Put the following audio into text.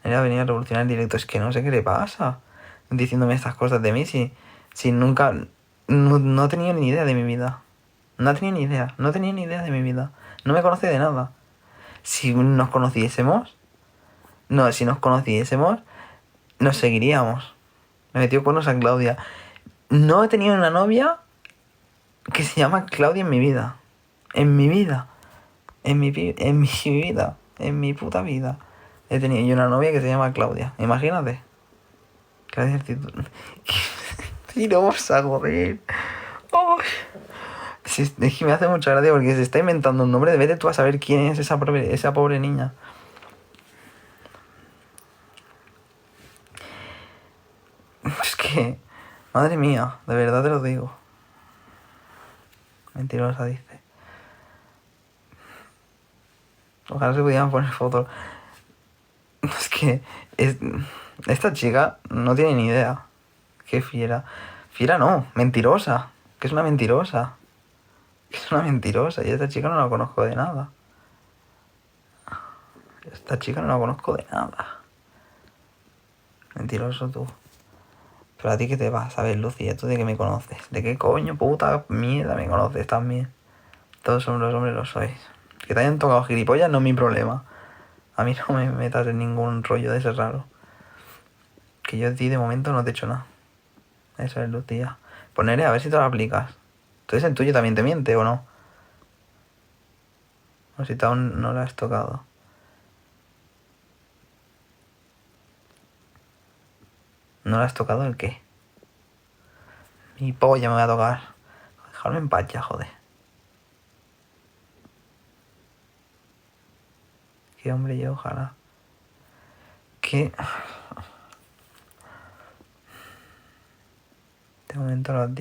Él va a venir a revolucionar el directo. Es que no sé qué le pasa diciéndome estas cosas de mí si nunca... No ha tenido ni idea de mi vida. No tenía ni idea. No tenía ni idea de mi vida. No me conoce de nada. Si nos conociésemos... No, si nos conociésemos... Nos seguiríamos. Me metió cuernos a Claudia. No he tenido una novia que se llama Claudia en mi vida. En mi vida. En mi vida. En mi puta vida. He tenido yo una novia que se llama Claudia. Imagínate. Claudia y no vamos a joder. Oh. Es que me hace mucha gracia porque se está inventando un nombre. Vete tú a saber quién es esa pobre niña. Es que... Madre mía, de verdad te lo digo. Mentirosa, dice. Ojalá se pudieran poner fotos. Es que... Esta chica no tiene ni idea. Qué fiera. Fiera no, mentirosa. Que es una mentirosa. Que es una mentirosa. Y esta chica no la conozco de nada. Esta chica no la conozco de nada. Mentiroso tú. Pero a ti qué te vas a ver, Lucía, tú de qué me conoces. ¿De qué coño puta mierda me conoces también? Todos somos los hombres lo sois. Que te hayan tocado gilipollas no es mi problema. A mí no me metas en ningún rollo de ese raro. Que yo a ti de momento no te he hecho nada. Eso es, Lucía. Poneré a ver si te lo aplicas. Entonces el tuyo también te miente, ¿o no? O si tú aún no lo has tocado. ¿No lo has tocado el qué? Mi polla me va a tocar. Dejarme en paz ya, joder. Qué hombre yo, ojalá. Que... De momento lo has dicho.